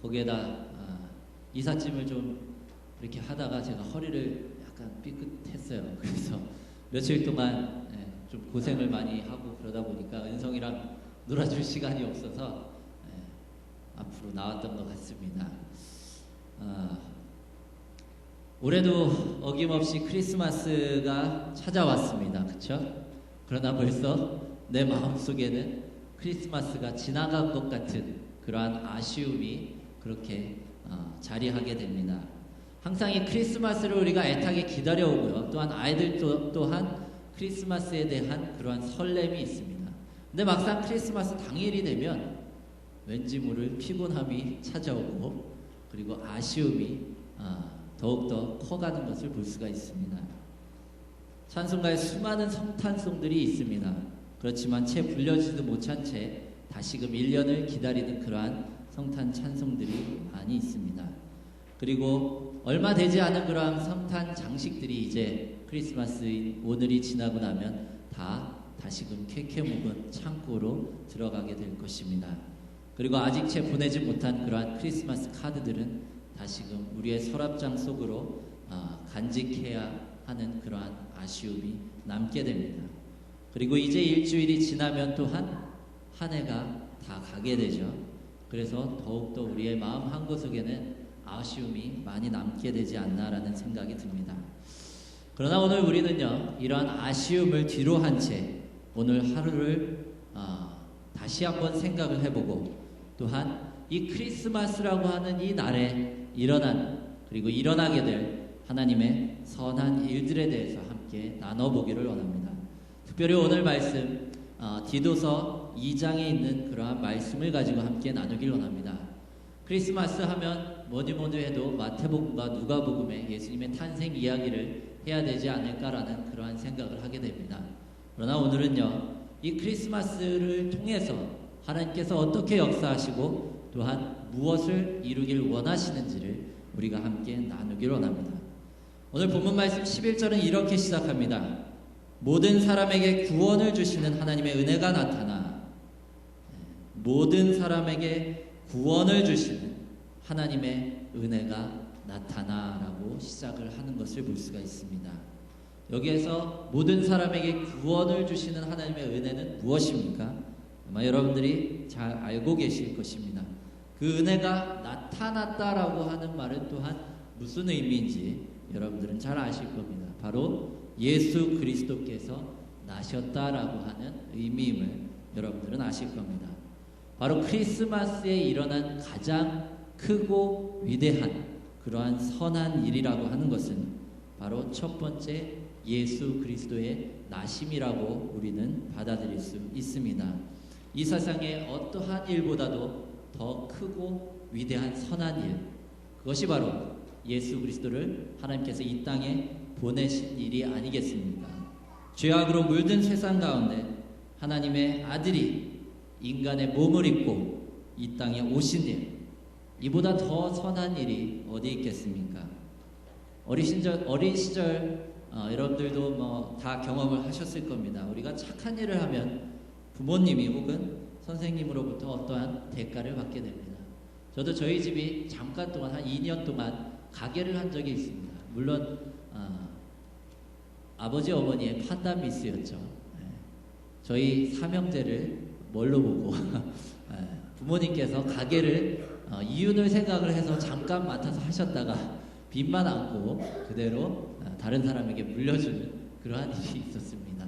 거기에다 이삿짐을 좀 이렇게 하다가 제가 허리를 약간 삐끗했어요. 그래서 며칠 동안 좀 고생을 많이 하고 그러다 보니까 은성이랑 놀아줄 시간이 없어서 앞으로 나왔던 것 같습니다. 올해도 어김없이 크리스마스가 찾아왔습니다. 그렇죠? 그러나 벌써 내 마음속에는 크리스마스가 지나간 것 같은 그러한 아쉬움이 그렇게 자리하게 됩니다. 항상 이 크리스마스를 우리가 애타게 기다려오고요. 또한 아이들도 또한 크리스마스에 대한 그러한 설렘이 있습니다. 근데 막상 크리스마스 당일이 되면 왠지 모를 피곤함이 찾아오고 그리고 아쉬움이 더욱더 커가는 것을 볼 수가 있습니다. 찬송가에 수많은 성탄송들이 있습니다. 그렇지만 채 불려지도 못한 채 다시금 1년을 기다리는 그러한 성탄 찬송들이 많이 있습니다. 그리고 얼마 되지 않은 그러한 성탄 장식들이 이제 크리스마스인 오늘이 지나고 나면 다시금 캐캐 묵은 창고로 들어가게 될 것입니다. 그리고 아직 채 보내지 못한 그러한 크리스마스 카드들은 다시금 우리의 서랍장 속으로 간직해야 하는 그러한 아쉬움이 남게 됩니다. 그리고 이제 일주일이 지나면 또한 한 해가 다 가게 되죠. 그래서 더욱더 우리의 마음 한구석에는 아쉬움이 많이 남게 되지 않나라는 생각이 듭니다. 그러나 오늘 우리는요, 이러한 아쉬움을 뒤로 한 채 오늘 하루를 다시 한번 생각을 해보고 또한 이 크리스마스라고 하는 이 날에 그리고 일어나게 될 하나님의 선한 일들에 대해서 함께 나눠보기를 원합니다. 특별히 오늘 말씀 디도서 2장에 있는 그러한 말씀을 가지고 함께 나누길 원합니다. 크리스마스 하면 뭐니 해도 마태복음과 누가복음의 예수님의 탄생 이야기를 해야 되지 않을까라는 그러한 생각을 하게 됩니다. 그러나 오늘은요, 이 크리스마스를 통해서 하나님께서 어떻게 역사하시고 또한 무엇을 이루길 원하시는지를 우리가 함께 나누길 원합니다. 오늘 본문 말씀 11절은 이렇게 시작합니다. 모든 사람에게 구원을 주시는 하나님의 은혜가 나타나, 모든 사람에게 구원을 주시는 하나님의 은혜가 나타나라고 시작을 하는 것을 볼 수가 있습니다. 여기에서 모든 사람에게 구원을 주시는 하나님의 은혜는 무엇입니까? 아마 여러분들이 잘 알고 계실 것입니다. 그 은혜가 나타났다라고 하는 말은 또한 무슨 의미인지 여러분들은 잘 아실 겁니다. 바로 예수 그리스도께서 나셨다라고 하는 의미임을 여러분들은 아실 겁니다. 바로 크리스마스에 일어난 가장 크고 위대한 그러한 선한 일이라고 하는 것은 바로 첫 번째 예수 그리스도의 나심이라고 우리는 받아들일 수 있습니다. 이 세상의 어떠한 일보다도 더 크고 위대한 선한 일, 그것이 바로 예수 그리스도를 하나님께서 이 땅에 보내신 일이 아니겠습니까? 죄악으로 물든 세상 가운데 하나님의 아들이 인간의 몸을 입고 이 땅에 오신 일, 이보다 더 선한 일이 어디 있겠습니까? 어린 시절 여러분들도 다 경험을 하셨을 겁니다. 우리가 착한 일을 하면 부모님이 혹은 선생님으로부터 어떠한 대가를 받게 됩니다. 저도 저희 집이 잠깐 동안 한 2년 동안 가게를 한 적이 있습니다. 물론 아버지 어머니의 판단 미스였죠. 저희 삼형제를 뭘로 보고 부모님께서 가게를 이윤을 생각을 해서 잠깐 맡아서 하셨다가 빚만 안고 그대로 다른 사람에게 물려주는 그러한 일이 있었습니다.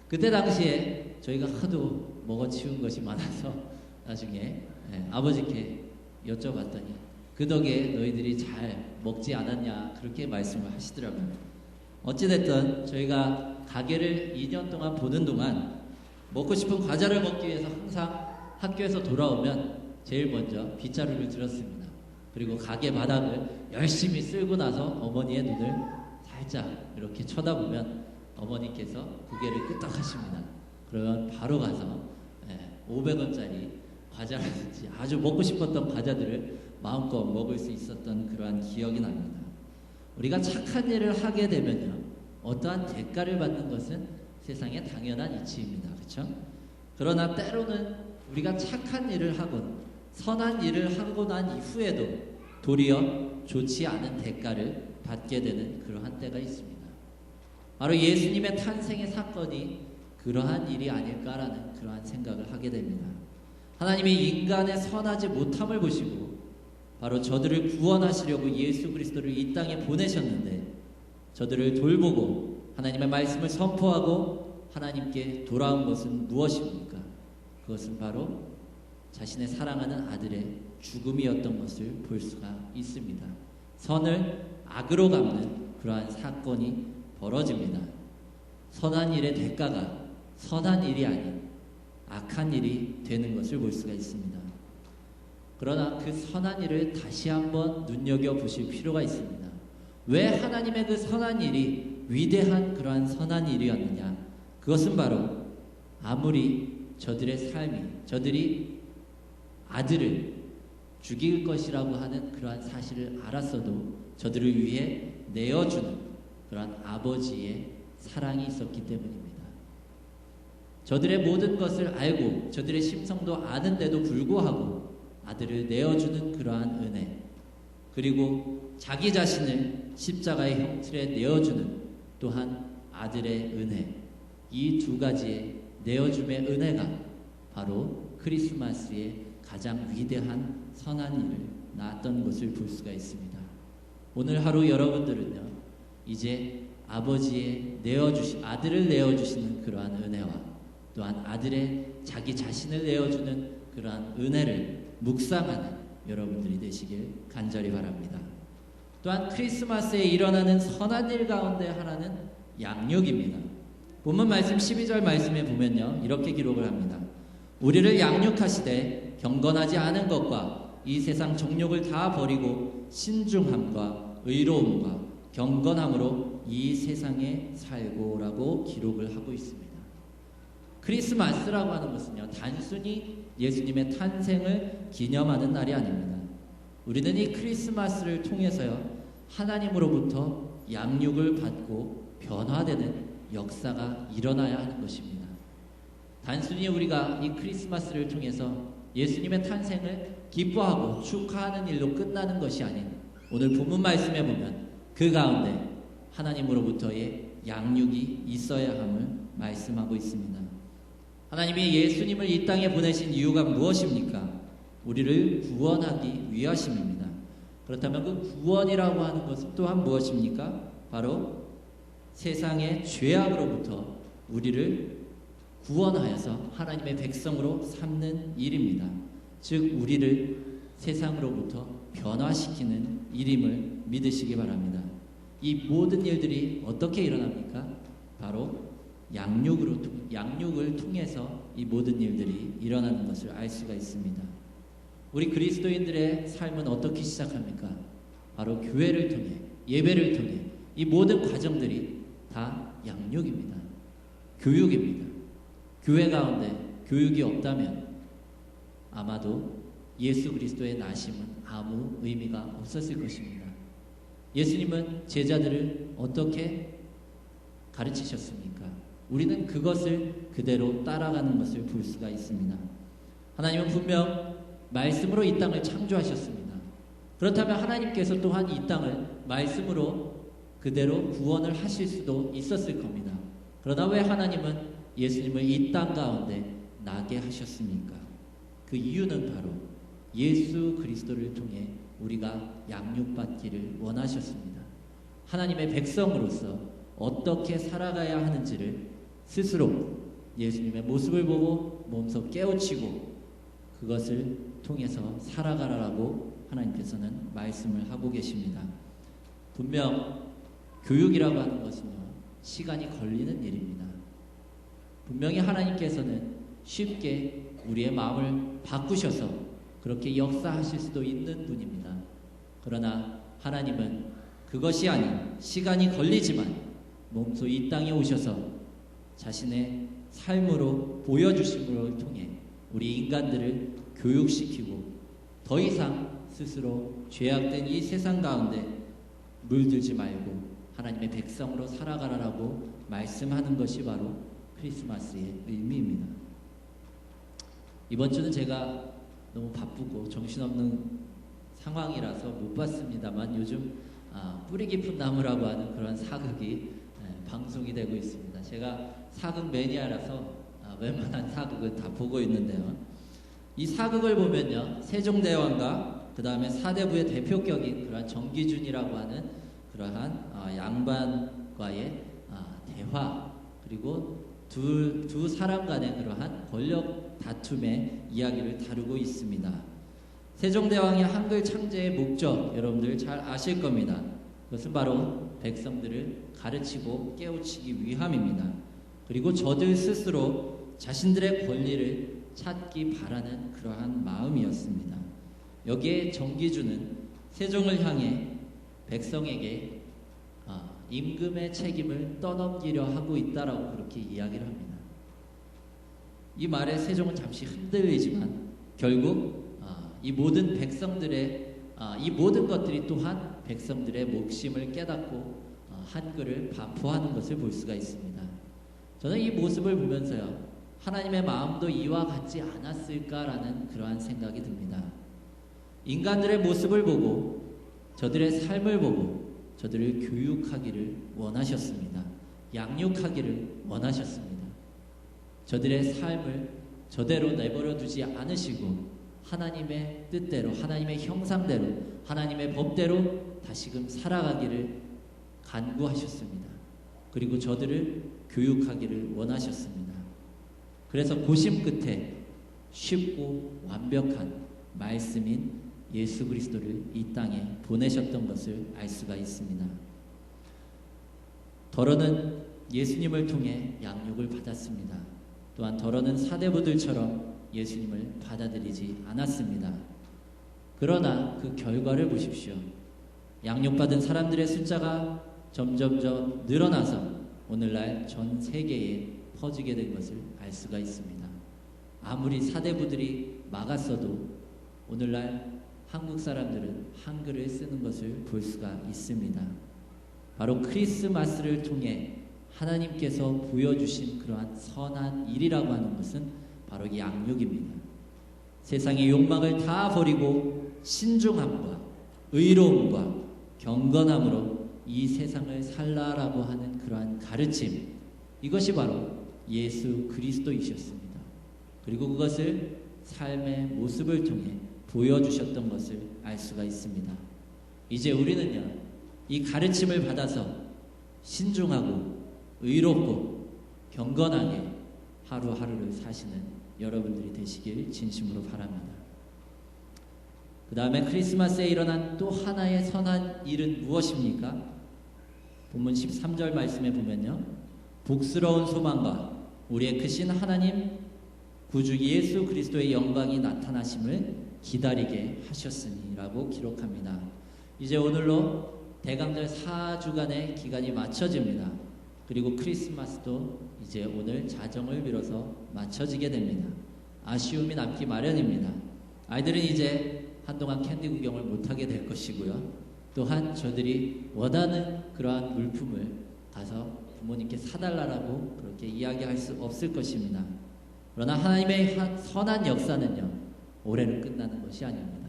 그때 당시에 저희가 하도 먹어치운 것이 많아서 나중에 아버지께 여쭤봤더니 그 덕에 너희들이 잘 먹지 않았냐 그렇게 말씀을 하시더라고요. 어찌됐든 저희가 가게를 2년 동안 보는 동안 먹고 싶은 과자를 먹기 위해서 항상 학교에서 돌아오면 제일 먼저 빗자루를 들었습니다. 그리고 가게 바닥을 열심히 쓸고 나서 어머니의 눈을 살짝 이렇게 쳐다보면 어머니께서 고개를 끄덕하십니다. 그러면 바로 가서 500원짜리 과자라든지 아주 먹고 싶었던 과자들을 마음껏 먹을 수 있었던 그러한 기억이 납니다. 우리가 착한 일을 하게 되면요, 어떠한 대가를 받는 것은 세상의 당연한 이치입니다. 그렇죠? 그러나 때로는 우리가 착한 일을 하곤 선한 일을 하고 난 이후에도 도리어 좋지 않은 대가를 받게 되는 그러한 때가 있습니다. 바로 예수님의 탄생의 사건이 그러한 일이 아닐까라는 그러한 생각을 하게 됩니다. 하나님이 인간의 선하지 못함을 보시고 바로 저들을 구원하시려고 예수 그리스도를 이 땅에 보내셨는데, 저들을 돌보고 하나님의 말씀을 선포하고 하나님께 돌아온 것은 무엇입니까? 그것은 바로 자신의 사랑하는 아들의 죽음이었던 것을 볼 수가 있습니다. 선을 악으로 갚는 그러한 사건이 벌어집니다. 선한 일의 대가가 선한 일이 아닌 악한 일이 되는 것을 볼 수가 있습니다. 그러나 그 선한 일을 다시 한번 눈여겨보실 필요가 있습니다. 왜 하나님의 그 선한 일이 위대한 그러한 선한 일이었느냐? 그것은 바로 아무리 저들의 삶이, 저들이 아들을 죽일 것이라고 하는 그러한 사실을 알았어도 저들을 위해 내어주는 그러한 아버지의 사랑이 있었기 때문입니다. 저들의 모든 것을 알고 저들의 심성도 아는데도 불구하고 아들을 내어주는 그러한 은혜, 그리고 자기 자신을 십자가의 형틀에 내어주는 또한 아들의 은혜, 이 두 가지의 내어줌의 은혜가 바로 크리스마스의 가장 위대한 선한 일을 낳았던 것을 볼 수가 있습니다. 오늘 하루 여러분들은요, 이제 아버지의 아들을 내어주시는 그러한 은혜와 또한 아들의 자기 자신을 내어주는 그러한 은혜를 묵상하는 여러분들이 되시길 간절히 바랍니다. 또한 크리스마스에 일어나는 선한 일 가운데 하나는 양육입니다. 본문 말씀 12절 말씀에 보면요, 이렇게 기록을 합니다. 우리를 양육하시되 경건하지 않은 것과 이 세상 정욕을 다 버리고 신중함과 의로움과 경건함으로 이 세상에 살고라고 기록을 하고 있습니다. 크리스마스라고 하는 것은요, 단순히 예수님의 탄생을 기념하는 날이 아닙니다. 우리는 이 크리스마스를 통해서요, 하나님으로부터 양육을 받고 변화되는 역사가 일어나야 하는 것입니다. 단순히 우리가 이 크리스마스를 통해서 예수님의 탄생을 기뻐하고 축하하는 일로 끝나는 것이 아닌, 오늘 본문 말씀에 보면 그 가운데 하나님으로부터의 양육이 있어야 함을 말씀하고 있습니다. 하나님이 예수님을 이 땅에 보내신 이유가 무엇입니까? 우리를 구원하기 위하심입니다. 그렇다면 그 구원이라고 하는 것은 또한 무엇입니까? 바로 세상의 죄악으로부터 우리를 구원하여서 하나님의 백성으로 삼는 일입니다. 즉 우리를 세상으로부터 변화시키는 일임을 믿으시기 바랍니다. 이 모든 일들이 어떻게 일어납니까? 바로 양육을 통해서 이 모든 일들이 일어나는 것을 알 수가 있습니다. 우리 그리스도인들의 삶은 어떻게 시작합니까? 바로 교회를 통해, 예배를 통해 이 모든 과정들이 다 양육입니다. 교육입니다. 교회 가운데 교육이 없다면 아마도 예수 그리스도의 나심은 아무 의미가 없었을 것입니다. 예수님은 제자들을 어떻게 가르치셨습니까? 우리는 그것을 그대로 따라가는 것을 볼 수가 있습니다. 하나님은 분명 말씀으로 이 땅을 창조하셨습니다. 그렇다면 하나님께서 또한 이 땅을 말씀으로 그대로 구원을 하실 수도 있었을 겁니다. 그러나 왜 하나님은 예수님을 이 땅 가운데 나게 하셨습니까? 그 이유는 바로 예수 그리스도를 통해 우리가 양육받기를 원하셨습니다. 하나님의 백성으로서 어떻게 살아가야 하는지를 스스로 예수님의 모습을 보고 몸소 깨우치고 그것을 통해서 살아가라고 하나님께서는 말씀을 하고 계십니다. 분명 교육이라고 하는 것은요, 시간이 걸리는 일입니다. 분명히 하나님께서는 쉽게 우리의 마음을 바꾸셔서 그렇게 역사하실 수도 있는 분입니다. 그러나 하나님은 그것이 아닌 시간이 걸리지만 몸소 이 땅에 오셔서 자신의 삶으로 보여주심을 통해 우리 인간들을 교육시키고 더 이상 스스로 죄악된 이 세상 가운데 물들지 말고 하나님의 백성으로 살아가라라고 말씀하는 것이 바로 크리스마스의 의미입니다. 이번 주는 제가 너무 바쁘고 정신없는 상황이라서 못 봤습니다만 요즘 뿌리 깊은 나무라고 하는 그런 사극이 방송이 되고 있습니다. 제가 사극 매니아라서 웬만한 사극은 다 보고 있는데요. 이 사극을 보면요, 세종대왕과 그 다음에 사대부의 대표격인 그러한 정기준이라고 하는 그러한 양반과의 대화, 그리고 두 사람 간의 그러한 권력 다툼의 이야기를 다루고 있습니다. 세종대왕의 한글 창제의 목적 여러분들 잘 아실 겁니다. 그것은 바로 백성들을 가르치고 깨우치기 위함입니다. 그리고 저들 스스로 자신들의 권리를 찾기 바라는 그러한 마음이었습니다. 여기에 정기준은 세종을 향해 백성에게 임금의 책임을 떠넘기려 하고 있다라고 그렇게 이야기를 합니다. 이 말에 세종은 잠시 흔들리지만 결국 이 모든 백성들의 이 모든 것들이 또한 백성들의 목심을 깨닫고 한글을 반포하는 것을 볼 수가 있습니다. 저는 이 모습을 보면서요, 하나님의 마음도 이와 같지 않았을까라는 그러한 생각이 듭니다. 인간들의 모습을 보고 저들의 삶을 보고 저들을 교육하기를 원하셨습니다. 양육하기를 원하셨습니다. 저들의 삶을 저대로 내버려 두지 않으시고 하나님의 뜻대로, 하나님의 형상대로, 하나님의 법대로 다시금 살아가기를 간구하셨습니다. 그리고 저들을 교육하기를 원하셨습니다. 그래서 고심 끝에 쉽고 완벽한 말씀인 예수 그리스도를 이 땅에 보내셨던 것을 알 수가 있습니다. 더러는 예수님을 통해 양육을 받았습니다. 또한 더러는 사대부들처럼 예수님을 받아들이지 않았습니다. 그러나 그 결과를 보십시오. 양육받은 사람들의 숫자가 점점점 늘어나서 오늘날 전 세계에 퍼지게 된 것을 알 수가 있습니다. 아무리 사대부들이 막았어도 오늘날 한국 사람들은 한글을 쓰는 것을 볼 수가 있습니다. 바로 크리스마스를 통해 하나님께서 보여주신 그러한 선한 일이라고 하는 것은 바로 이 양육입니다. 세상의 욕망을 다 버리고 신중함과 의로움과 경건함으로 이 세상을 살라라고 하는 그러한 가르침, 이것이 바로 예수 그리스도이셨습니다. 그리고 그것을 삶의 모습을 통해 보여주셨던 것을 알 수가 있습니다. 이제 우리는요, 이 가르침을 받아서 신중하고 의롭고 경건하게 하루하루를 사시는 여러분들이 되시길 진심으로 바랍니다. 그 다음에 크리스마스에 일어난 또 하나의 선한 일은 무엇입니까? 본문 13절 말씀에 보면요, 복스러운 소망과 우리의 크신 하나님 구주 예수 그리스도의 영광이 나타나심을 기다리게 하셨으니 라고 기록합니다. 이제 오늘로 대강절 4주간의 기간이 마쳐집니다. 그리고 크리스마스도 이제 오늘 자정을 빌어서 마쳐지게 됩니다. 아쉬움이 남기 마련입니다. 아이들은 이제 한동안 캔디 구경을 못하게 될 것이고요. 또한 저들이 원하는 그러한 물품을 가서 부모님께 사달라고 그렇게 이야기할 수 없을 것입니다. 그러나 하나님의 선한 역사는요, 올해는 끝나는 것이 아닙니다.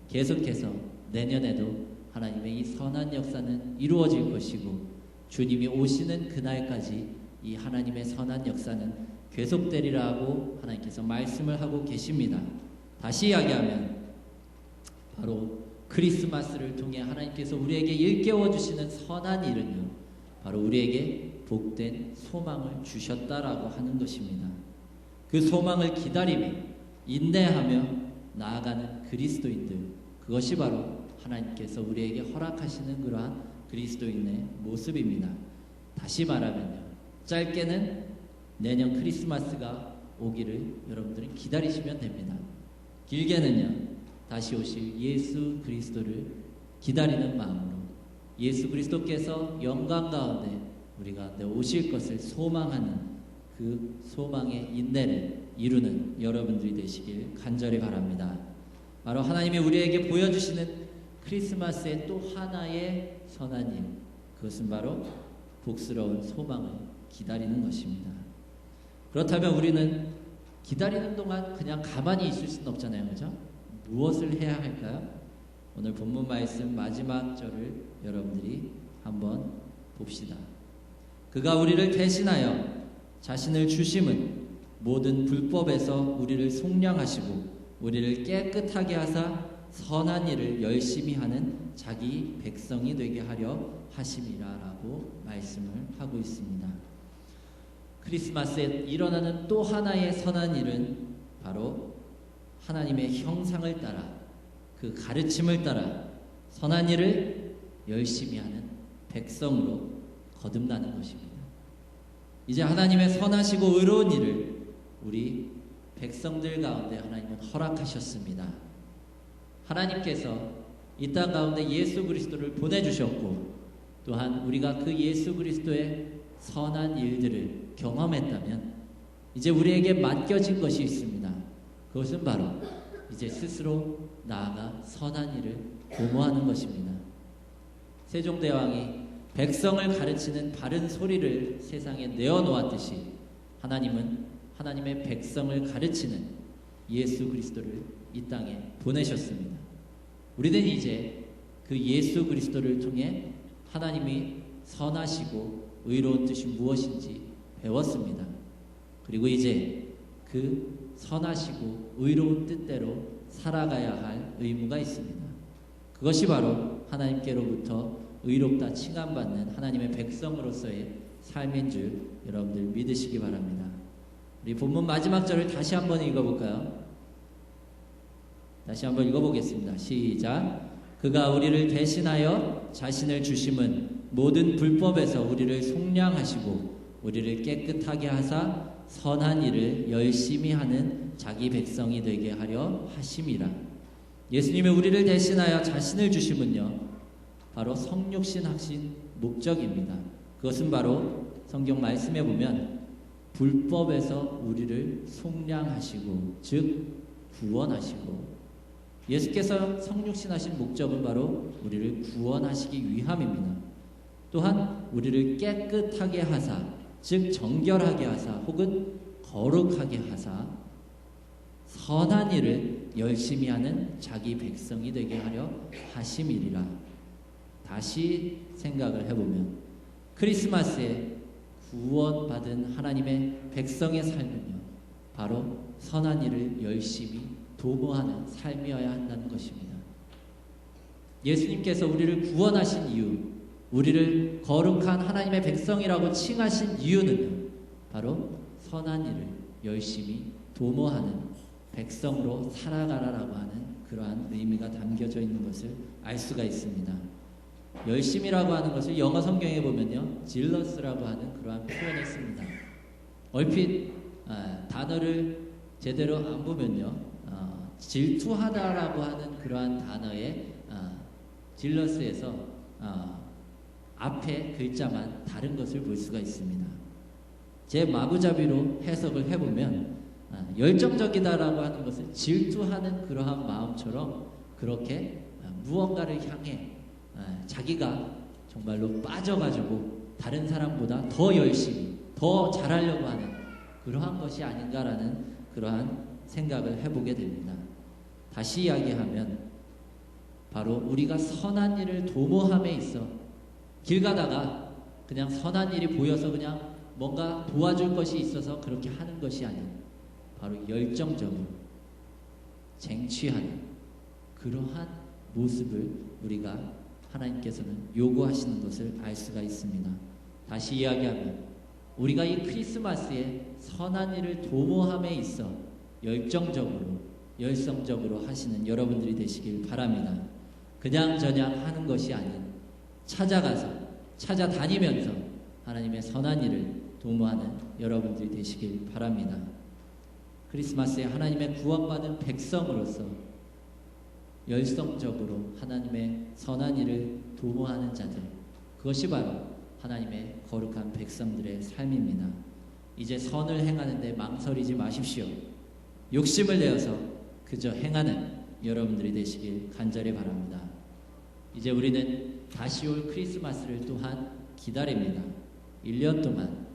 계속해서 내년에도 하나님의 이 선한 역사는 이루어질 것이고 주님이 오시는 그날까지 이 하나님의 선한 역사는 계속되리라고 하나님께서 말씀을 하고 계십니다. 다시 이야기하면 바로 크리스마스를 통해 하나님께서 우리에게 일깨워 주시는 선한 일은요, 바로 우리에게 복된 소망을 주셨다라고 하는 것입니다. 그 소망을 기다리며 인내하며 나아가는 그리스도인들, 그것이 바로 하나님께서 우리에게 허락하시는 그러한 그리스도인의 모습입니다. 다시 말하면요, 짧게는 내년 크리스마스가 오기를 여러분들은 기다리시면 됩니다. 길게는요, 다시 오실 예수 그리스도를 기다리는 마음으로 예수 그리스도께서 영광 가운데 우리 가운데 오실 것을 소망하는 그 소망의 인내를 이루는 여러분들이 되시길 간절히 바랍니다. 바로 하나님이 우리에게 보여주시는 크리스마스의 또 하나의 선한 일, 그것은 바로 복스러운 소망을 기다리는 것입니다. 그렇다면 우리는 기다리는 동안 그냥 가만히 있을 수는 없잖아요. 그죠? 무엇을 해야 할까요? 오늘 본문 말씀 마지막 절을 여러분들이 한번 봅시다. 그가 우리를 대신하여 자신을 주심은 모든 불법에서 우리를 속량하시고 우리를 깨끗하게 하사 선한 일을 열심히 하는 자기 백성이 되게 하려 하심이라라고 말씀을 하고 있습니다. 크리스마스에 일어나는 또 하나의 선한 일은 바로 하나님의 형상을 따라 그 가르침을 따라 선한 일을 열심히 하는 백성으로 거듭나는 것입니다. 이제 하나님의 선하시고 의로운 일을 우리 백성들 가운데 하나님은 허락하셨습니다. 하나님께서 이 땅 가운데 예수 그리스도를 보내주셨고 또한 우리가 그 예수 그리스도의 선한 일들을 경험했다면 이제 우리에게 맡겨진 것이 있습니다. 그것은 바로 이제 스스로 나아가 선한 일을 도모하는 것입니다. 세종대왕이 백성을 가르치는 바른 소리를 세상에 내어놓았듯이 하나님은 하나님의 백성을 가르치는 예수 그리스도를 이 땅에 보내셨습니다. 우리는 이제 그 예수 그리스도를 통해 하나님이 선하시고 의로운 뜻이 무엇인지 배웠습니다. 그리고 이제 그 선하시고 의로운 뜻대로 살아가야 할 의무가 있습니다. 그것이 바로 하나님께로부터 의롭다 칭함받는 하나님의 백성으로서의 삶인 줄 여러분들 믿으시기 바랍니다. 우리 본문 마지막 절을 다시 한번 읽어볼까요? 다시 한번 읽어보겠습니다. 시작. 그가 우리를 대신하여 자신을 주심은 모든 불법에서 우리를 속량하시고 우리를 깨끗하게 하사 선한 일을 열심히 하는 자기 백성이 되게 하려 하심이라. 예수님이 우리를 대신하여 자신을 주심은요 바로 성육신 하신 목적입니다. 그것은 바로 성경 말씀에 보면 불법에서 우리를 속량하시고 즉 구원하시고 예수께서 성육신 하신 목적은 바로 우리를 구원하시기 위함입니다. 또한 우리를 깨끗하게 하사 즉 정결하게 하사 혹은 거룩하게 하사 선한 일을 열심히 하는 자기 백성이 되게 하려 하심이리라. 다시 생각을 해보면 크리스마스에 구원받은 하나님의 백성의 삶은요 바로 선한 일을 열심히 도모하는 삶이어야 한다는 것입니다. 예수님께서 우리를 구원하신 이유, 우리를 거룩한 하나님의 백성이라고 칭하신 이유는 바로 선한 일을 열심히 도모하는 백성으로 살아가라라고 하는 그러한 의미가 담겨져 있는 것을 알 수가 있습니다. 열심이라고 하는 것을 영어 성경에 보면요 zealous라고 하는 그러한 표현을 씁니다. 얼핏 단어를 제대로 안 보면요 질투하다라고 하는 그러한 단어의 zealous에서 앞에 글자만 다른 것을 볼 수가 있습니다. 제 마구잡이로 해석을 해보면 열정적이다라고 하는 것은 질투하는 그러한 마음처럼 그렇게 무언가를 향해 자기가 정말로 빠져가지고 다른 사람보다 더 열심히 더 잘하려고 하는 그러한 것이 아닌가라는 그러한 생각을 해보게 됩니다. 다시 이야기하면 바로 우리가 선한 일을 도모함에 있어 길 가다가 그냥 선한 일이 보여서 그냥 뭔가 도와줄 것이 있어서 그렇게 하는 것이 아닌 바로 열정적으로 쟁취하는 그러한 모습을 우리가 하나님께서는 요구하시는 것을 알 수가 있습니다. 다시 이야기하면 우리가 이 크리스마스에 선한 일을 도모함에 있어 열성적으로 하시는 여러분들이 되시길 바랍니다. 그냥저냥 하는 것이 아닌 찾아다니면서 하나님의 선한 일을 도모하는 여러분들이 되시길 바랍니다. 크리스마스에 하나님의 구원받은 백성으로서 열성적으로 하나님의 선한 일을 도모하는 자들, 그것이 바로 하나님의 거룩한 백성들의 삶입니다. 이제 선을 행하는데 망설이지 마십시오. 욕심을 내어서 그저 행하는 여러분들이 되시길 간절히 바랍니다. 이제 우리는 다시 올 크리스마스를 또한 기다립니다. 1년 동안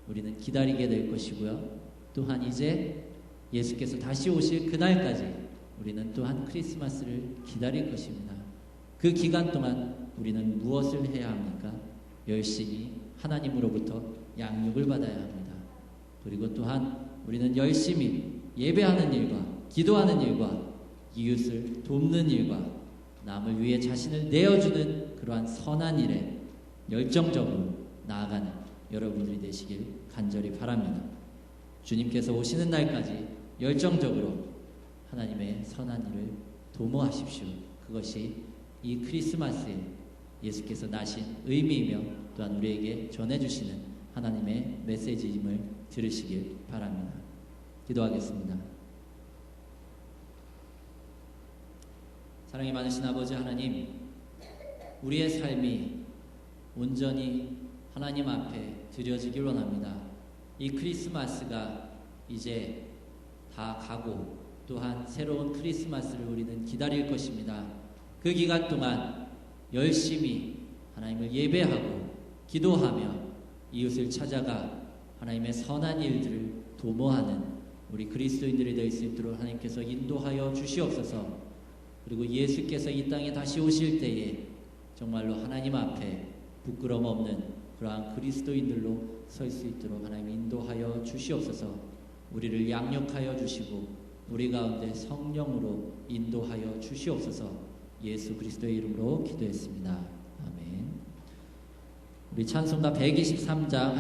우리는 기다리게 될 것이고요. 또한 이제 예수께서 다시 오실 그날까지 우리는 또한 크리스마스를 기다릴 것입니다. 그 기간 동안 우리는 무엇을 해야 합니까? 열심히 하나님으로부터 양육을 받아야 합니다. 그리고 또한 우리는 열심히 예배하는 일과 기도하는 일과 이웃을 돕는 일과 남을 위해 자신을 내어주는 그러한 선한 일에 열정적으로 나아가는 여러분들이 되시길 간절히 바랍니다. 주님께서 오시는 날까지 열정적으로 하나님의 선한 일을 도모하십시오. 그것이 이 크리스마스에 예수께서 나신 의미이며 또한 우리에게 전해주시는 하나님의 메시지임을 들으시길 바랍니다. 기도하겠습니다. 사랑이 많으신 아버지 하나님, 우리의 삶이 온전히 하나님 앞에 드려지길 원합니다. 이 크리스마스가 이제 다 가고 또한 새로운 크리스마스를 우리는 기다릴 것입니다. 그 기간 동안 열심히 하나님을 예배하고 기도하며 이웃을 찾아가 하나님의 선한 일들을 도모하는 우리 그리스도인들이 될 수 있도록 하나님께서 인도하여 주시옵소서. 그리고 예수께서 이 땅에 다시 오실 때에 정말로 하나님 앞에 부끄럼 없는 그러한 그리스도인들로 설 수 있도록 하나님 인도하여 주시옵소서. 우리를 양육하여 주시고 우리 가운데 성령으로 인도하여 주시옵소서. 예수 그리스도의 이름으로 기도했습니다. 아멘. 우리 찬송가 123장